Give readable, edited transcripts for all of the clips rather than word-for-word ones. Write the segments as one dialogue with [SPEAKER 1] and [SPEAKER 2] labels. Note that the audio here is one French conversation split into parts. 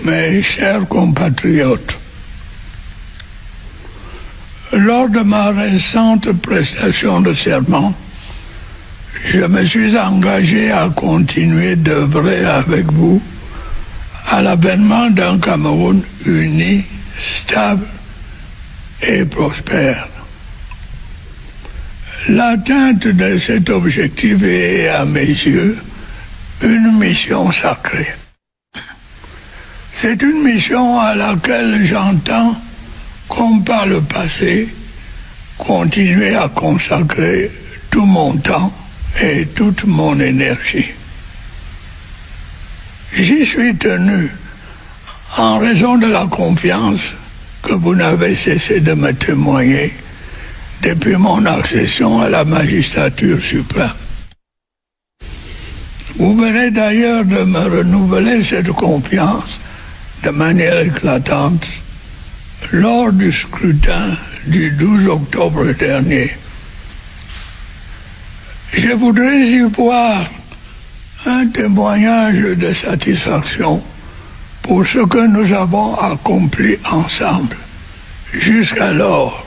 [SPEAKER 1] Mes chers compatriotes, lors de ma récente prestation de serment, je me suis engagé à continuer d'œuvrer avec vous à l'avènement d'un Cameroun uni, stable et prospère. L'atteinte de cet objectif est, à mes yeux, une mission sacrée. C'est une mission à laquelle j'entends, comme par le passé, continuer à consacrer tout mon temps et toute mon énergie. J'y suis tenu en raison de la confiance que vous n'avez cessé de me témoigner depuis mon accession à la magistrature suprême. Vous venez d'ailleurs de me renouveler cette confiance de manière éclatante lors du scrutin du 12 octobre dernier. Je voudrais y voir un témoignage de satisfaction pour ce que nous avons accompli ensemble jusqu'alors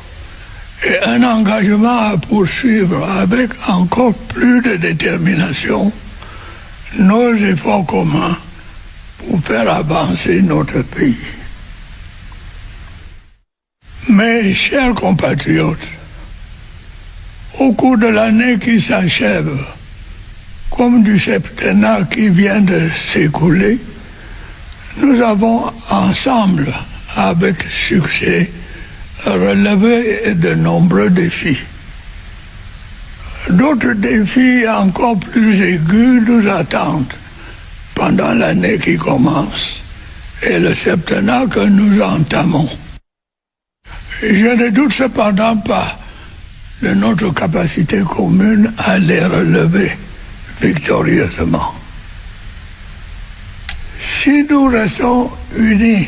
[SPEAKER 1] et un engagement à poursuivre avec encore plus de détermination nos efforts communs pour faire avancer notre pays. Mes chers compatriotes, au cours de l'année qui s'achève, comme du septennat qui vient de s'écouler, nous avons ensemble, avec succès, relevé de nombreux défis. D'autres défis encore plus aigus nous attendent pendant l'année qui commence et le septennat que nous entamons. Je ne doute cependant pas de notre capacité commune à les relever victorieusement. Si nous restons unis,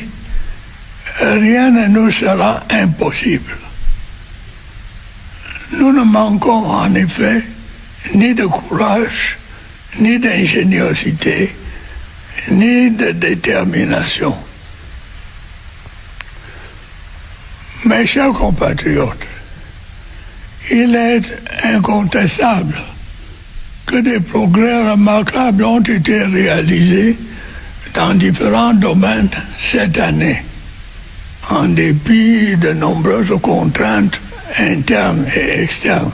[SPEAKER 1] rien ne nous sera impossible. Nous ne manquons en effet ni de courage, ni d'ingéniosité, ni de détermination. Mes chers compatriotes, il est incontestable que des progrès remarquables ont été réalisés dans différents domaines cette année, en dépit de nombreuses contraintes internes et externes.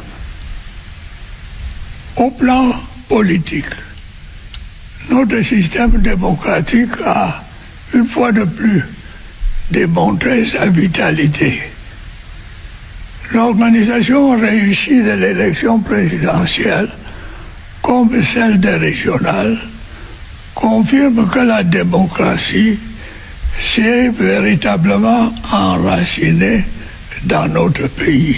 [SPEAKER 1] Au plan politique, notre système démocratique a, une fois de plus, démontré sa vitalité. L'organisation réussie de l'élection présidentielle, comme celle des régionales, confirme que la démocratie s'est véritablement enracinée dans notre pays.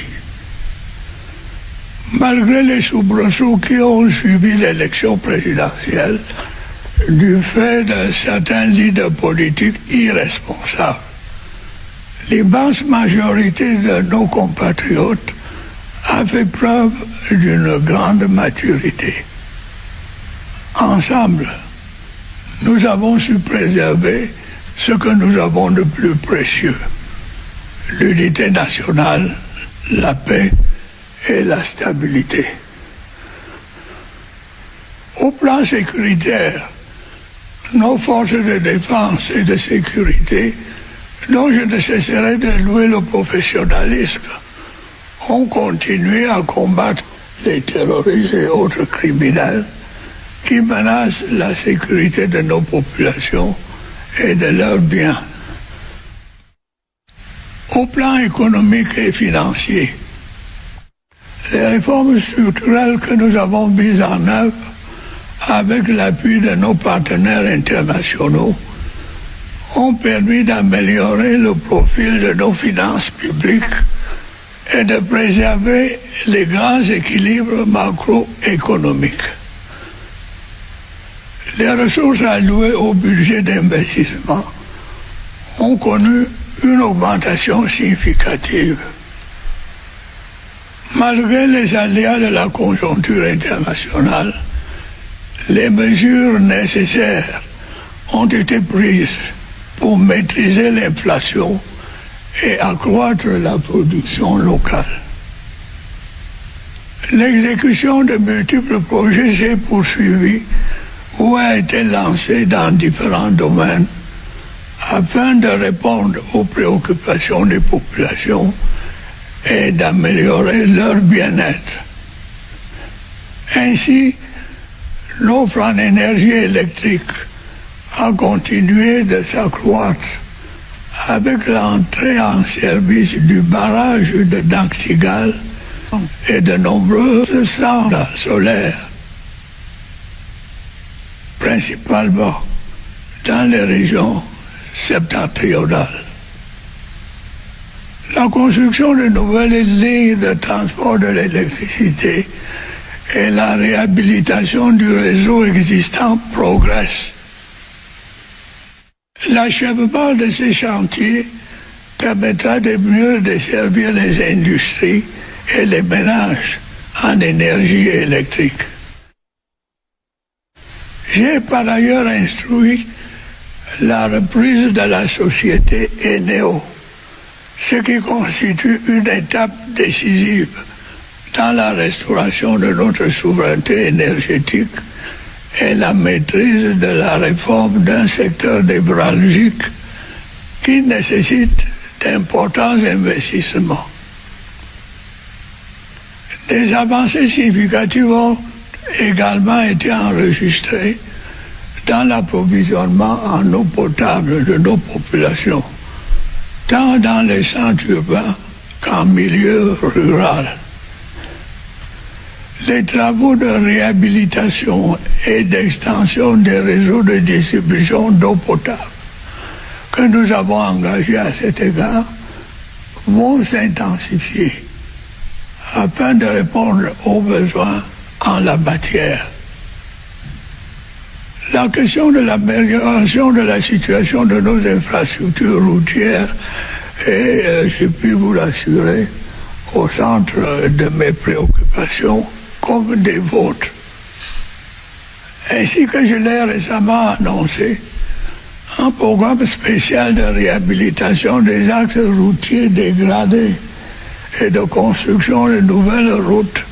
[SPEAKER 1] Malgré les soubresauts qui ont suivi l'élection présidentielle, du fait de certains leaders politiques irresponsables, l'immense majorité de nos compatriotes a fait preuve d'une grande maturité. Ensemble, nous avons su préserver ce que nous avons de plus précieux: l'unité nationale, la paix et la stabilité. Au plan sécuritaire, nos forces de défense et de sécurité, dont je ne cesserai de louer le professionnalisme, ont continué à combattre les terroristes et autres criminels qui menacent la sécurité de nos populations et de leurs biens. Au plan économique et financier, les réformes structurelles que nous avons mises en œuvre avec l'appui de nos partenaires internationaux ont permis d'améliorer le profil de nos finances publiques et de préserver les grands équilibres macroéconomiques. Les ressources allouées au budget d'investissement ont connu une augmentation significative. Malgré les aléas de la conjoncture internationale, les mesures nécessaires ont été prises pour maîtriser l'inflation et accroître la production locale. L'exécution de multiples projets s'est poursuivie ou a été lancée dans différents domaines afin de répondre aux préoccupations des populations et d'améliorer leur bien-être. Ainsi, l'offre en énergie électrique a continué de s'accroître avec l'entrée en service du barrage de Nachtigal et de nombreuses centrales solaires, principalement dans les régions septentrionales. La construction de nouvelles lignes de transport de l'électricité et la réhabilitation du réseau existant progressent. L'achèvement de ces chantiers permettra de mieux desservir les industries et les ménages en énergie électrique. J'ai par ailleurs instruit la reprise de la société Eneo, ce qui constitue une étape décisive dans la restauration de notre souveraineté énergétique et la maîtrise de la réforme d'un secteur névralgique qui nécessite d'importants investissements. Des avancées significatives ont également été enregistrées dans l'approvisionnement en eau potable de nos populations, tant dans les centres urbains qu'en milieu rural. Les travaux de réhabilitation et d'extension des réseaux de distribution d'eau potable que nous avons engagés à cet égard vont s'intensifier afin de répondre aux besoins en la matière. La question de l'amélioration de la situation de nos infrastructures routières est, je puis vous l'assurer, au centre de mes préoccupations comme des vôtres. Ainsi que je l'ai récemment annoncé, un programme spécial de réhabilitation des axes routiers dégradés et de construction de nouvelles routes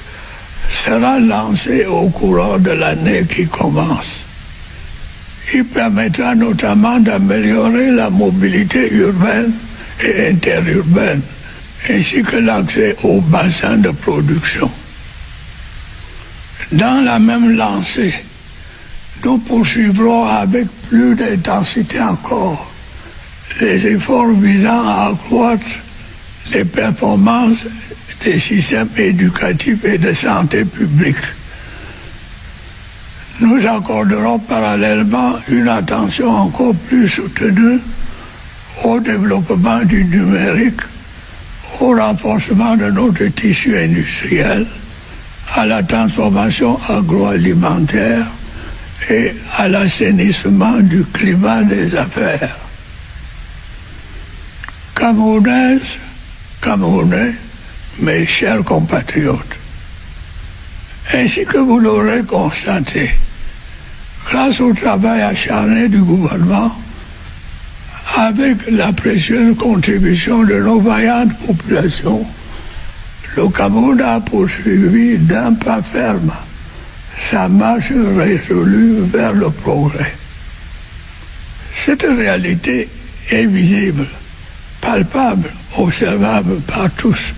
[SPEAKER 1] sera lancé au courant de l'année qui commence. Il permettra notamment d'améliorer la mobilité urbaine et interurbaine, ainsi que l'accès aux bassins de production. Dans la même lancée, nous poursuivrons avec plus d'intensité encore les efforts visant à accroître les performances des systèmes éducatifs et de santé publique. Nous accorderons parallèlement une attention encore plus soutenue au développement du numérique, au renforcement de notre tissu industriel, à la transformation agroalimentaire et à l'assainissement du climat des affaires. Camerounaises, Camerounais, mes chers compatriotes, ainsi que vous l'aurez constaté, grâce au travail acharné du gouvernement, avec la précieuse contribution de nos vaillantes populations, le Cameroun a poursuivi d'un pas ferme sa marche résolue vers le progrès. Cette réalité est visible, palpable, observable par tous.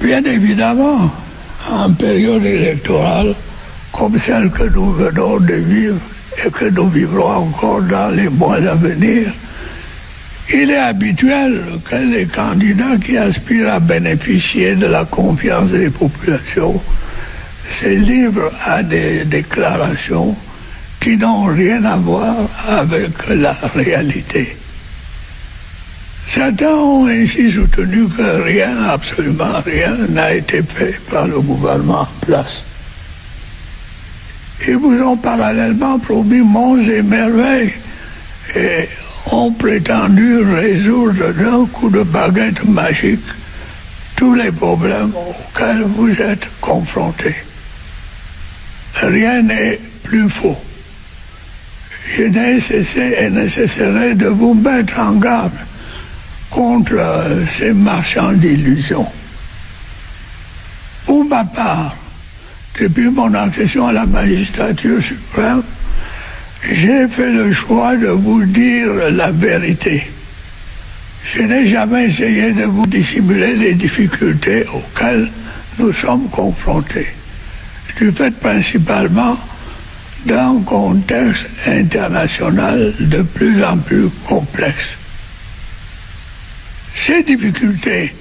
[SPEAKER 1] Bien évidemment, en période électorale, comme celle que nous venons de vivre et que nous vivrons encore dans les mois à venir, il est habituel que les candidats qui aspirent à bénéficier de la confiance des populations se livrent à des déclarations qui n'ont rien à voir avec la réalité. Certains ont ainsi soutenu que rien, absolument rien, n'a été fait par le gouvernement en place. Ils vous ont parallèlement promis monts et merveilles et ont prétendu résoudre d'un coup de baguette magique tous les problèmes auxquels vous êtes confrontés. Rien n'est plus faux. je n'ai cessé et ne cesserai de vous mettre en garde contre ces marchands d'illusions. Pour ma part, depuis mon accession à la magistrature suprême, j'ai fait le choix de vous dire la vérité. Je n'ai jamais essayé de vous dissimuler les difficultés auxquelles nous sommes confrontés, du fait principalement d'un contexte international de plus en plus complexe. Ces difficultés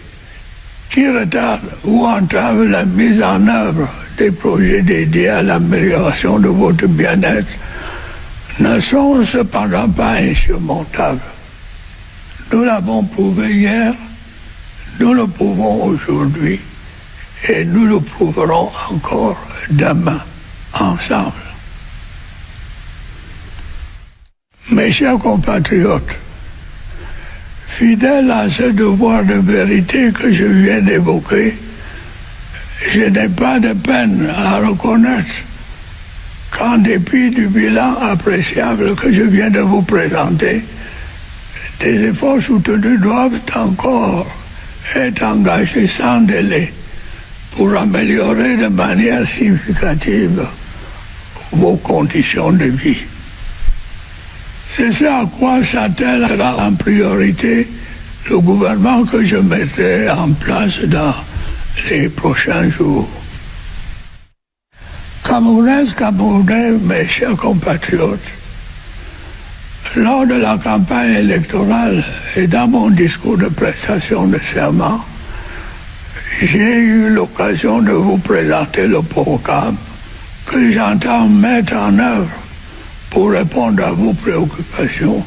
[SPEAKER 1] qui retardent ou entravent la mise en œuvre des projets dédiés à l'amélioration de votre bien-être ne sont cependant pas insurmontables. Nous l'avons prouvé hier, nous le prouvons aujourd'hui et nous le prouverons encore demain, ensemble. Mes chers compatriotes, fidèle à ce devoir de vérité que je viens d'évoquer, je n'ai pas de peine à reconnaître qu'en dépit du bilan appréciable que je viens de vous présenter, des efforts soutenus doivent encore être engagés sans délai pour améliorer de manière significative vos conditions de vie. C'est ce à quoi s'attellera en priorité le gouvernement que je mettrai en place dans les prochains jours. Camerounaises, Camerounais, mes chers compatriotes, lors de la campagne électorale et dans mon discours de prestation de serment, j'ai eu l'occasion de vous présenter le programme que j'entends mettre en œuvre pour répondre à vos préoccupations,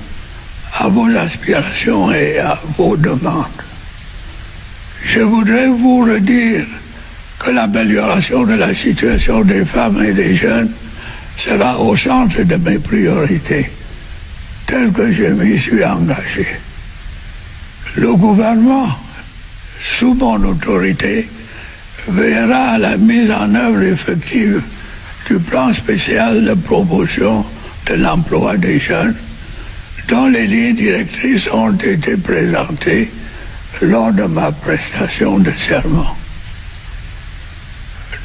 [SPEAKER 1] à vos aspirations et à vos demandes. Je voudrais vous redire que l'amélioration de la situation des femmes et des jeunes sera au centre de mes priorités, telles que je m'y suis engagé. Le gouvernement, sous mon autorité, veillera à la mise en œuvre effective du plan spécial de promotion de l'emploi des jeunes, dont les lignes directrices ont été présentées lors de ma prestation de serment.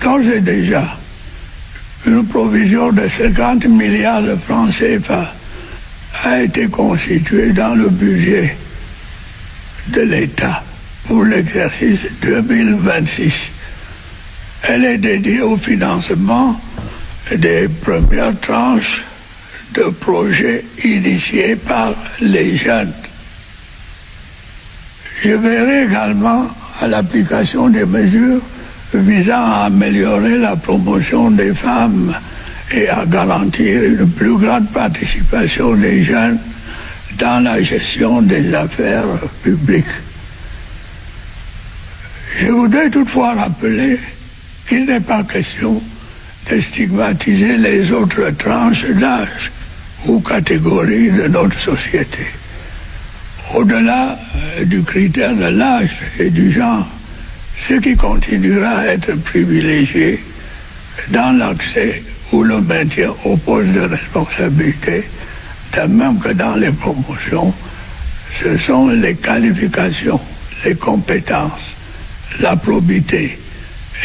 [SPEAKER 1] D'ores et déjà, une provision de 50 milliards de francs CFA a été constituée dans le budget de l'État pour l'exercice 2026. Elle est dédiée au financement des premières tranches de projets initiés par les jeunes. Je veillerai également à l'application des mesures visant à améliorer la promotion des femmes et à garantir une plus grande participation des jeunes dans la gestion des affaires publiques. Je voudrais toutefois rappeler qu'il n'est pas question de stigmatiser les autres tranches d'âge ou catégories de notre société. Au-delà du critère de l'âge et du genre, ce qui continuera à être privilégié dans l'accès ou le maintien au poste de responsabilité, de même que dans les promotions, ce sont les qualifications, les compétences, la probité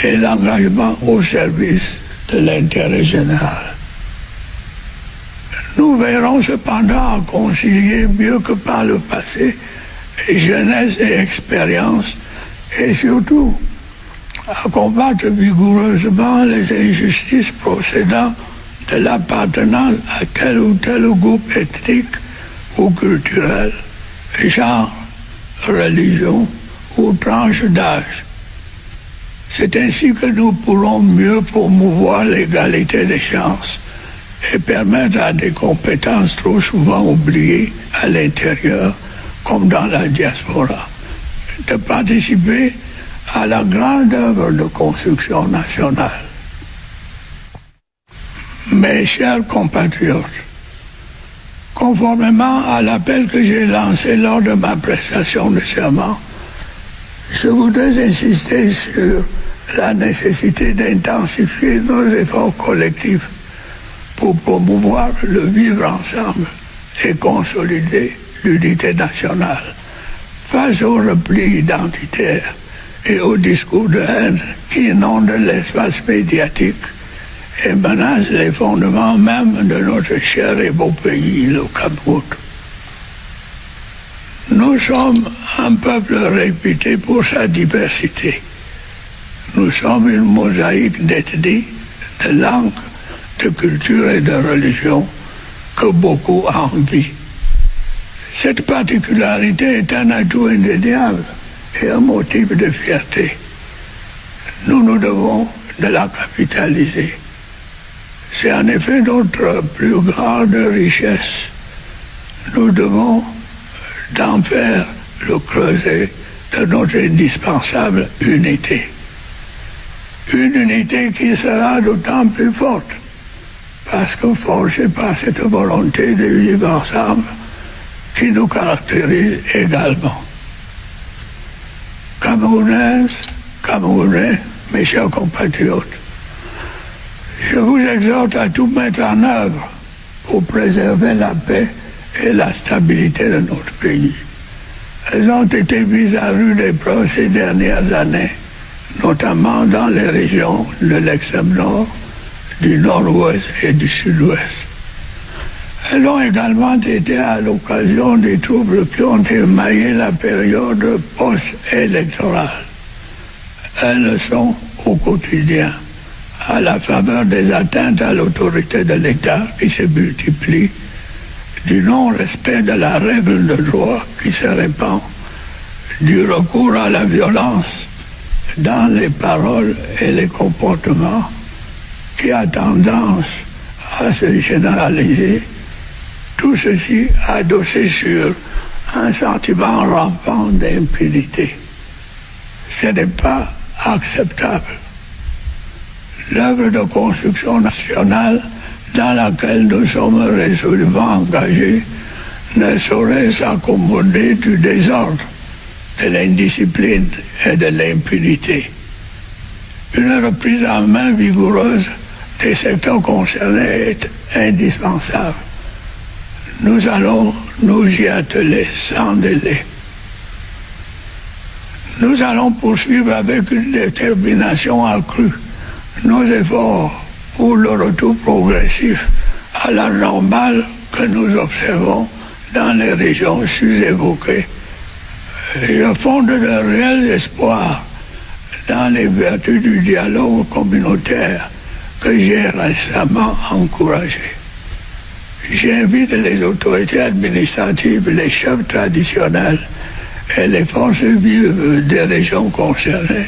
[SPEAKER 1] et l'engagement au service de l'intérêt général. Nous verrons cependant à concilier mieux que par le passé jeunesse et expérience et surtout à combattre vigoureusement les injustices procédant de l'appartenance à tel ou tel groupe ethnique ou culturel, genre, religion ou tranche d'âge. C'est ainsi que nous pourrons mieux promouvoir l'égalité des chances et permettre à des compétences trop souvent oubliées à l'intérieur comme dans la diaspora de participer à la grande œuvre de construction nationale. Mes chers compatriotes, conformément à l'appel que j'ai lancé lors de ma prestation de serment, je voudrais insister sur la nécessité d'intensifier nos efforts collectifs pour promouvoir le vivre ensemble et consolider l'unité nationale face au repli identitaire et au discours de haine qui inonde l'espace médiatique et menace les fondements même de notre cher et beau pays, le Cameroun. Nous sommes un peuple réputé pour sa diversité. Nous sommes une mosaïque d'ethnies, de langues, de cultures et de religions que beaucoup envient. Cette particularité est un atout indéniable et un motif de fierté. Nous nous devons de la capitaliser. C'est en effet notre plus grande richesse. Nous devons d'en faire le creuset de notre indispensable unité. Une unité qui sera d'autant plus forte parce que forgée par cette volonté de vivre ensemble qui nous caractérise également. Camerounaises, Camerounais, mes chers compatriotes, je vous exhorte à tout mettre en œuvre pour préserver la paix et la stabilité de notre pays. Elles ont été mises à rude épreuve ces dernières années, notamment dans les régions de l'extrême nord, du nord-ouest et du sud-ouest. Elles ont également été à l'occasion des troubles qui ont émaillé la période post-électorale. Elles le sont au quotidien, à la faveur des atteintes à l'autorité de l'État qui se multiplient, du non-respect de la règle de droit qui se répand, du recours à la violence dans les paroles et les comportements qui a tendance à se généraliser, tout ceci adossé sur un sentiment rampant d'impunité. Ce n'est pas acceptable. L'œuvre de construction nationale dans laquelle nous sommes résolument engagés ne saurait s'accommoder du désordre, de l'indiscipline et de l'impunité. Une reprise en main vigoureuse des secteurs concernés est indispensable. Nous allons nous y atteler sans délai. Nous allons poursuivre avec une détermination accrue nos efforts pour le retour progressif à la normale que nous observons dans les régions sus-évoquées. Je fonde de réels espoirs dans les vertus du dialogue communautaire que j'ai récemment encouragé. J'invite les autorités administratives, les chefs traditionnels et les forces vives des régions concernées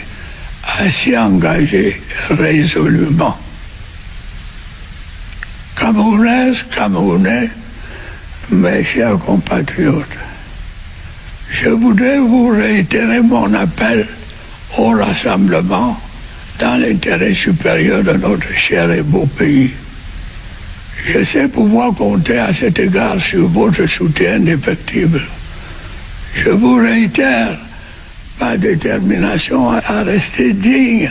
[SPEAKER 1] à s'y engager résolument. Camerounaises, Camerounais, mes chers compatriotes, je voudrais vous réitérer mon appel au rassemblement dans l'intérêt supérieur de notre cher et beau pays. Je sais pouvoir compter à cet égard sur votre soutien indéfectible. Je vous réitère ma détermination à rester digne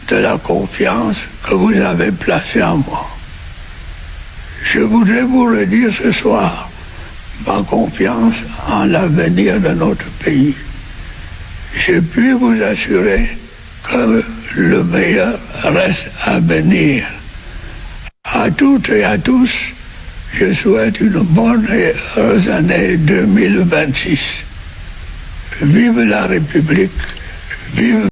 [SPEAKER 1] de la confiance que vous avez placée en moi. Je voudrais vous redire ce soir ma confiance en l'avenir de notre pays. Je puis vous assurer que le meilleur reste à venir. À toutes et à tous, je souhaite une bonne et heureuse année 2026. Vive la République, vive